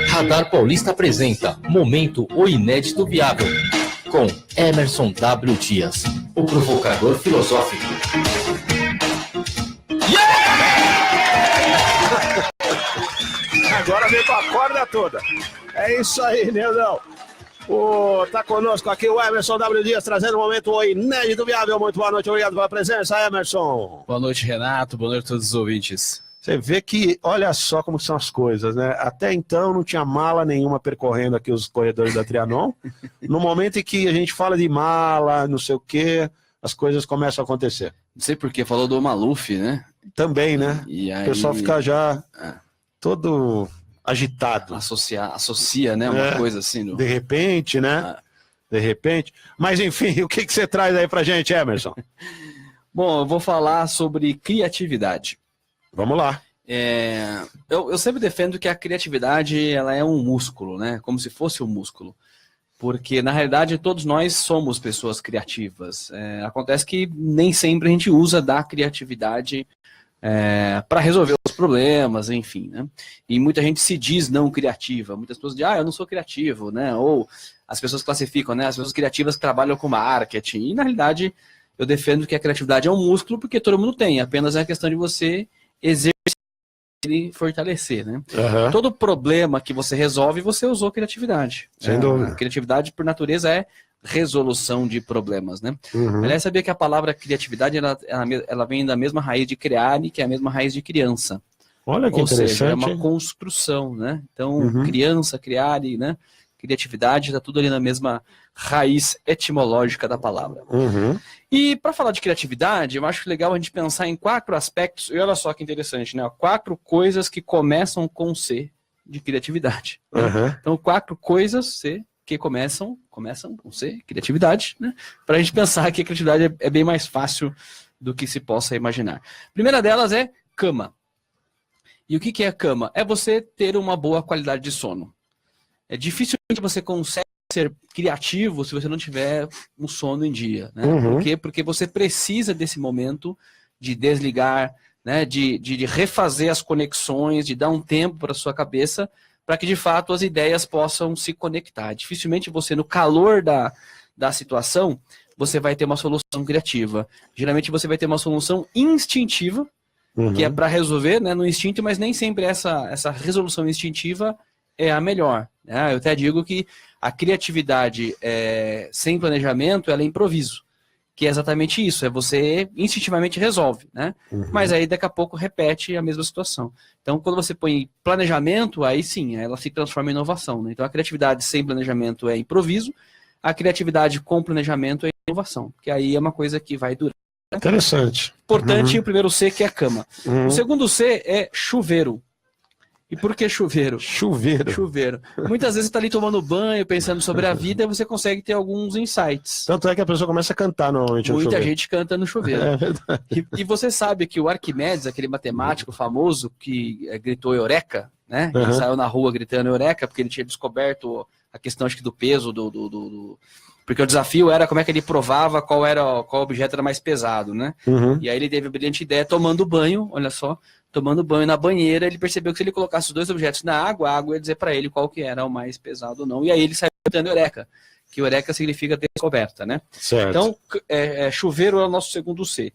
Radar Paulista apresenta Momento O Inédito Viável, com Emerson W. Dias, o provocador filosófico. Agora vem com a corda toda. É isso aí, Neudão. Tá conosco aqui o Emerson W. Dias, trazendo o Momento O Inédito Viável. Muito boa noite, obrigado pela presença, Emerson. Boa noite, Renato. Boa noite a todos os ouvintes. Você vê que, olha só como são as coisas, né? Até então não tinha mala nenhuma percorrendo aqui os corredores da Trianon. No momento em que a gente fala de mala, não sei o quê, as coisas começam a acontecer. Não sei porque, falou do Maluf, né? Também, né? E aí... O pessoal fica já todo agitado. Associa, né? Uma coisa assim. De repente, né? De repente. Mas, enfim, o que você traz aí pra gente, Emerson? Bom, eu vou falar sobre criatividade. Vamos lá. Eu sempre defendo que a criatividade ela é um músculo, né? Como se fosse um músculo. Porque, na realidade, todos nós somos pessoas criativas. Acontece que nem sempre a gente usa da criatividade para resolver os problemas, enfim, né? E muita gente se diz não criativa. Muitas pessoas dizem, eu não sou criativo, né? Ou as pessoas classificam, né? As pessoas criativas que trabalham com marketing. E, na realidade, eu defendo que a criatividade é um músculo porque todo mundo tem. Apenas é a questão de você exercer e fortalecer, né? Uhum. Todo problema que você resolve, você usou criatividade. Sem dúvida. A criatividade, por natureza, é resolução de problemas, né? Uhum. Aliás, sabia que a palavra criatividade, ela vem da mesma raiz de criar, que é a mesma raiz de criança. Olha que interessante. Seja, é uma construção, né? Então, criança, criar, né? Criatividade, está tudo ali na mesma raiz etimológica da palavra. Uhum. E para falar de criatividade, eu acho legal a gente pensar em 4 aspectos, e olha só que interessante, né? 4 coisas que começam com C de criatividade. Uhum. Então, 4 coisas C que começam com C, criatividade, né? Para a gente pensar que a criatividade é bem mais fácil do que se possa imaginar. A primeira delas é cama. E o que é cama? É você ter uma boa qualidade de sono. Dificilmente você consegue ser criativo se você não tiver um sono em dia, né? Por quê? Porque você precisa desse momento de desligar, né? De refazer as conexões, de dar um tempo para a sua cabeça, para que de fato as ideias possam se conectar. Dificilmente você, no calor da situação, você vai ter uma solução criativa. Geralmente você vai ter uma solução instintiva, que é para resolver, né, no instinto, mas nem sempre essa resolução instintiva é a melhor. Né? Eu até digo que a criatividade sem planejamento, ela é improviso, que é exatamente isso, você instintivamente resolve, né? Mas aí daqui a pouco repete a mesma situação. Então, quando você põe planejamento, aí sim, ela se transforma em inovação. Né? Então, a criatividade sem planejamento é improviso, a criatividade com planejamento é inovação, que aí é uma coisa que vai durar. Interessante. Importante, o primeiro C, que é a cama. O segundo C é chuveiro. E por que chuveiro? Chuveiro. Muitas vezes você está ali tomando banho, pensando sobre a vida, e você consegue ter alguns insights. Tanto é que a pessoa começa a cantar normalmente no chuveiro. Muita gente canta no chuveiro. É verdade. E você sabe que o Arquimedes, aquele matemático famoso que gritou Eureka, né? Ele saiu na rua gritando Eureka, porque ele tinha descoberto a questão, acho que, do peso Porque o desafio era como é que ele provava qual objeto era mais pesado, né? E aí ele teve a brilhante ideia, tomando banho, olha só, tomando banho na banheira, ele percebeu que se ele colocasse os 2 objetos na água, a água ia dizer para ele qual que era o mais pesado ou não. E aí ele saiu gritando Eureka, que Eureka significa descoberta, né? Certo. Então, chuveiro é o nosso segundo C.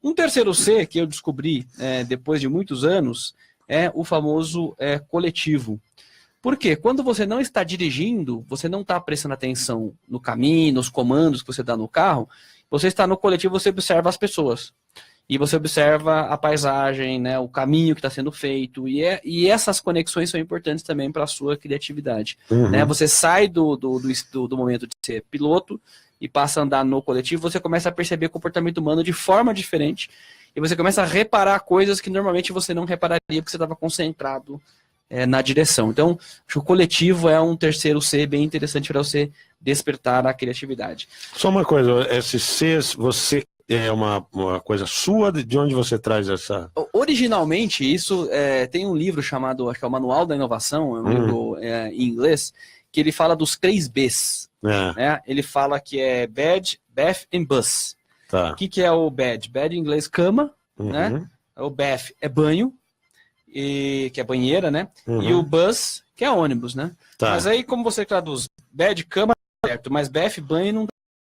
Um terceiro C que eu descobri depois de muitos anos é o famoso coletivo. Por quê? Quando você não está dirigindo, você não está prestando atenção no caminho, nos comandos que você dá no carro, você está no coletivo, você observa as pessoas. E você observa a paisagem, né, o caminho que está sendo feito. E essas conexões são importantes também para a sua criatividade. Né? Você sai do momento de ser piloto e passa a andar no coletivo, você começa a perceber o comportamento humano de forma diferente. E você começa a reparar coisas que normalmente você não repararia porque você estava concentrado na direção. Então, acho que o coletivo é um terceiro C bem interessante para você despertar a criatividade. Só uma coisa, esses Cs, você é uma coisa sua? De onde você traz essa... Originalmente, isso tem um livro chamado, acho que é o Manual da Inovação, é um livro em inglês, que ele fala dos 3 Bs. Né? Ele fala que é Bad, Bath and Bus. Tá. O que é o Bad? Bad em inglês, cama, né? O Bath é banho, que é banheira, né? E o bus, que é ônibus, né? Tá. Mas aí, como você traduz bed, cama, certo, mas BF, banho, não dá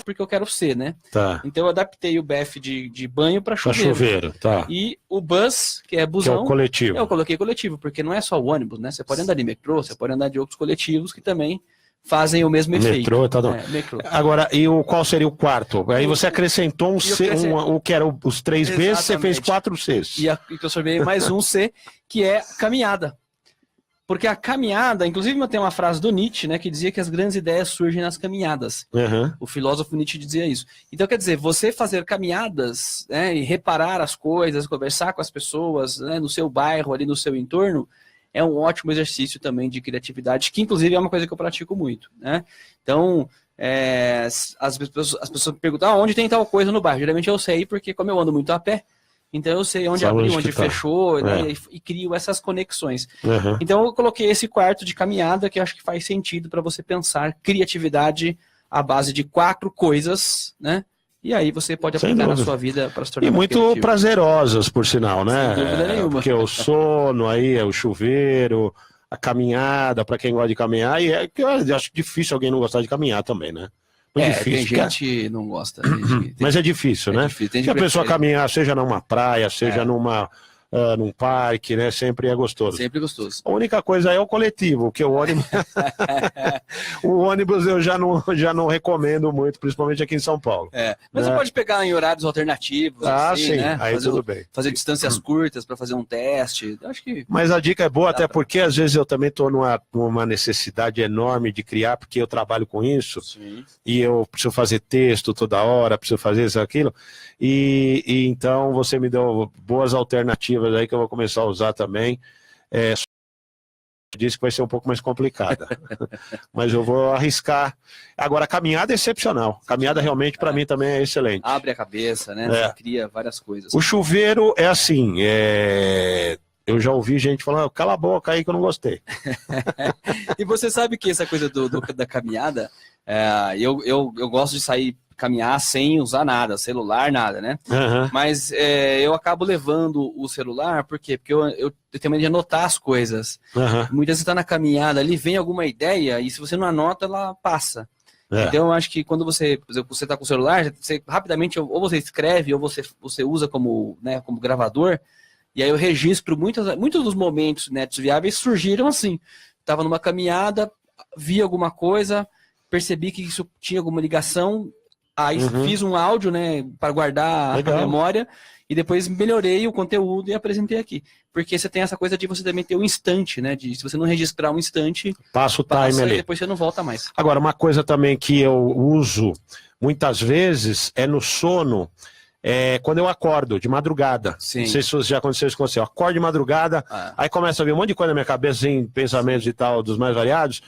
porque eu quero C, né? Tá. Então eu adaptei o BF de banho para Pra chuveiro. chuveiro, tá. E o bus, que é Que é busão, o coletivo. eu coloquei coletivo, porque não é só o ônibus, né? Você pode andar de metrô, você pode andar de outros coletivos que também fazem o mesmo efeito. Metrô e tal. Metrô. Agora, qual seria o quarto? Aí você acrescentou o que era os 3 Bs, você fez 4 Cs. E transformei mais um C, que é caminhada. Porque a caminhada, inclusive tem uma frase do Nietzsche, né, que dizia que as grandes ideias surgem nas caminhadas. O filósofo Nietzsche dizia isso. Então, quer dizer, você fazer caminhadas, né, e reparar as coisas, conversar com as pessoas, né, no seu bairro, ali no seu entorno, é um ótimo exercício também de criatividade, que inclusive é uma coisa que eu pratico muito, né? Então, as pessoas perguntam, onde tem tal coisa no bairro? Geralmente eu sei, porque como eu ando muito a pé, então eu sei onde abriu, onde fechou, né, e crio essas conexões. Então eu coloquei esse quarto de caminhada, que eu acho que faz sentido para você pensar criatividade à base de 4 coisas, né? E aí você pode aplicar na sua vida para se tornar e mais muito criativo. prazerosas, por sinal, né? Sem dúvida nenhuma. Porque o sono aí, o chuveiro, a caminhada, para quem gosta de caminhar, e que eu acho difícil alguém não gostar de caminhar também, né? Tem gente que não gosta. Mas é difícil, né? Difícil, se a pessoa caminhar, seja numa praia, seja num parque, né? Sempre é gostoso. Sempre gostoso. A única coisa é o coletivo, porque o ônibus, o ônibus eu já não recomendo muito, principalmente aqui em São Paulo. Mas você pode pegar em horários alternativos, assim, sim, né? aí tudo bem. Fazer distâncias curtas para fazer um teste. Acho que... Mas a dica é boa, até porque às vezes eu também estou numa necessidade enorme de criar, porque eu trabalho com isso. Sim. E eu preciso fazer texto toda hora, preciso fazer isso, aquilo. E então você me deu boas alternativas aí que eu vou começar a usar também. Disse que vai ser um pouco mais complicada, mas eu vou arriscar. Agora, a caminhada é excepcional. Caminhada realmente para mim também é excelente. Abre a cabeça, né? Você cria várias coisas. O chuveiro é assim, eu já ouvi gente falando, cala a boca aí que eu não gostei. E você sabe que essa coisa da caminhada, eu gosto de sair caminhar sem usar nada, celular, nada, né? Mas eu acabo levando o celular, por quê? Porque eu tenho medo de anotar as coisas. Muitas vezes você está na caminhada ali, vem alguma ideia, e se você não anota, ela passa. Então eu acho que quando você, por exemplo, você está com o celular, você rapidamente, ou você escreve, ou você usa como gravador, e aí eu registro muitos dos momentos netos viáveis surgiram assim. Estava numa caminhada, vi alguma coisa, percebi que isso tinha alguma ligação, aí fiz um áudio, né, para guardar a memória, e depois melhorei o conteúdo e apresentei aqui. Porque você tem essa coisa de você também ter um instante, né, se você não registrar um instante, passa o time ali. E depois você não volta mais. Agora, uma coisa também que eu uso muitas vezes é no sono, quando eu acordo de madrugada. Sim. Não sei se já aconteceu isso com você. Eu acordo de madrugada, aí começa a vir um monte de coisa na minha cabeça, assim, pensamentos e tal, dos mais variados,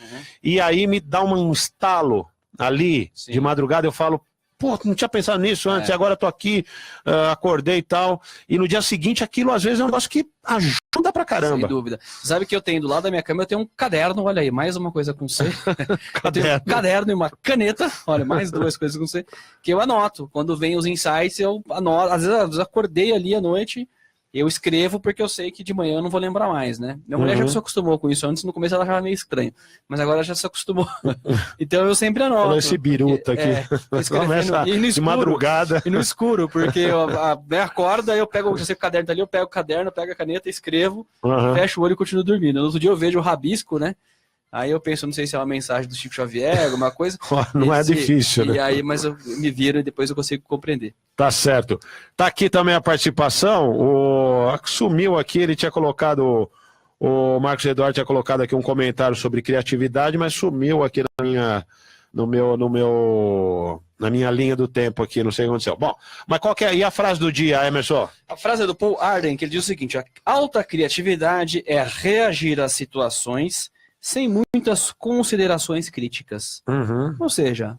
e aí me dá um estalo ali, de madrugada, eu falo, pô, não tinha pensado nisso antes, e agora eu tô aqui, acordei e tal, e no dia seguinte aquilo às vezes é um negócio que ajuda pra caramba. Sem dúvida. Sabe que eu tenho do lado da minha cama, eu tenho um caderno, olha aí, mais uma coisa com C. Eu tenho um caderno e uma caneta, olha, mais 2 coisas com C, que eu anoto. Quando vem os insights, eu anoto. Às vezes acordei ali à noite, eu escrevo porque eu sei que de manhã eu não vou lembrar mais, né? Minha mulher já se acostumou com isso. Antes, no começo, ela achava meio estranho. Mas agora ela já se acostumou. Então eu sempre anoto. Olha esse biruta aqui. Começa de madrugada. E no escuro, porque eu acordo, aí eu pego, já sei que o caderno tá ali, eu pego o caderno, pego a caneta, escrevo, fecho o olho e continuo dormindo. No outro dia eu vejo o rabisco, né? Aí eu penso, não sei se é uma mensagem do Chico Xavier, alguma coisa. Não é difícil, né? E aí, mas eu me viro e depois eu consigo compreender. Tá certo. Tá aqui também a participação. Sumiu aqui, ele tinha colocado, o Marcos Eduardo tinha colocado aqui um comentário sobre criatividade, mas sumiu aqui na minha linha do tempo aqui, não sei o que aconteceu. Bom, mas qual que é? E a frase do dia, Emerson? A frase é do Paul Arden, que ele diz o seguinte: a alta criatividade é reagir às situações sem muitas considerações críticas. Ou seja,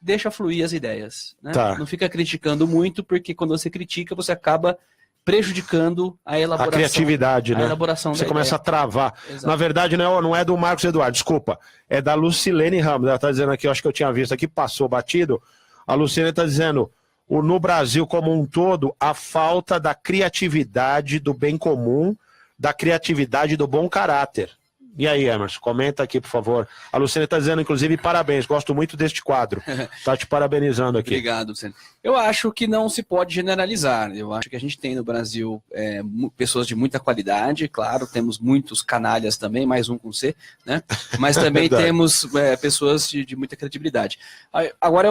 deixa fluir as ideias. Né? Não fica criticando muito, porque quando você critica, você acaba prejudicando a elaboração. A criatividade, né? Você começa a travar. Exato. Na verdade, não é do Marcos Eduardo, desculpa. É da Lucilene Ramos. Ela está dizendo aqui, eu acho que eu tinha visto aqui, passou batido. A Lucilene está dizendo, no Brasil como um todo, a falta da criatividade, do bem comum, da criatividade e do bom caráter. E aí, Emerson, comenta aqui, por favor. A Luciana está dizendo, inclusive, parabéns, gosto muito deste quadro. Está te parabenizando aqui. Obrigado, Luciano. Eu acho que não se pode generalizar. Eu acho que a gente tem no Brasil pessoas de muita qualidade, claro, temos muitos canalhas também, mais um com C, né? Mas também temos pessoas de muita credibilidade. Agora,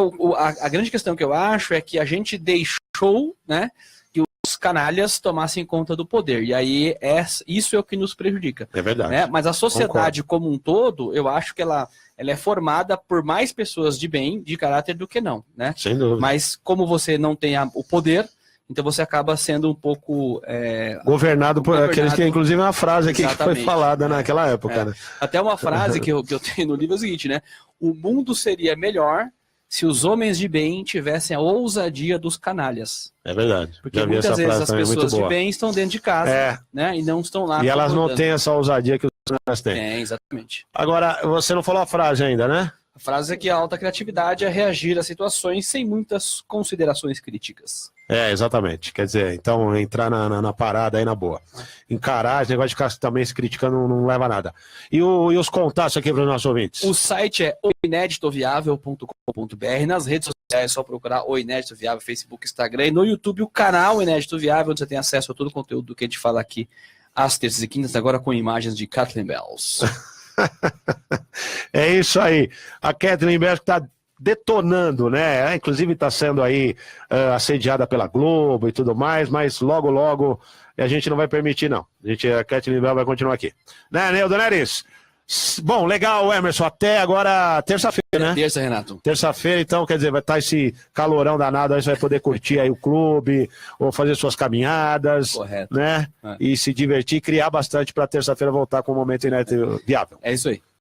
a grande questão que eu acho é que a gente deixou, né, que os canalhas tomassem conta do poder. E aí, isso é o que nos prejudica. É verdade. Né? Mas a sociedade como um todo, eu acho que ela é formada por mais pessoas de bem, de caráter, do que não. Né? Sem dúvida. Mas como você não tem o poder, então você acaba sendo um pouco... governado por aqueles que, inclusive, é uma frase aqui que foi falada naquela época. Né? Até uma frase que eu tenho no livro é o seguinte, né? O mundo seria melhor se os homens de bem tivessem a ousadia dos canalhas. É verdade. Porque muitas vezes as pessoas de bem estão dentro de casa, né? E não estão lá. E elas não têm essa ousadia que os canalhas têm. Exatamente. Agora, você não falou a frase ainda, né? A frase é que a alta criatividade é reagir a situações sem muitas considerações críticas. Exatamente. Quer dizer, então entrar na parada aí na boa. Encarar, esse negócio de ficar também se criticando não leva a nada. E os contatos aqui para os nossos ouvintes? O site é oineditoviável.com.br. Nas redes sociais é só procurar o Inédito Viável, Facebook, Instagram. E no YouTube, o canal Inédito Viável, onde você tem acesso a todo o conteúdo que a gente fala aqui às terças e quintas, agora com imagens de Kathleen Bells. É isso aí. A Kathleen Bells está detonando, né? Inclusive está sendo aí assediada pela Globo e tudo mais, mas logo a gente não vai permitir, não. A Kathleen Bells vai continuar aqui. Né, Neudo Neres? Bom, legal, Emerson. Até agora, terça-feira, né? Terça, Renato. Terça-feira, então, quer dizer, vai estar esse calorão danado, aí você vai poder curtir aí o clube, ou fazer suas caminhadas, correto, né? E se divertir, criar bastante para terça-feira voltar com o Momento Inédito Viável. É isso aí.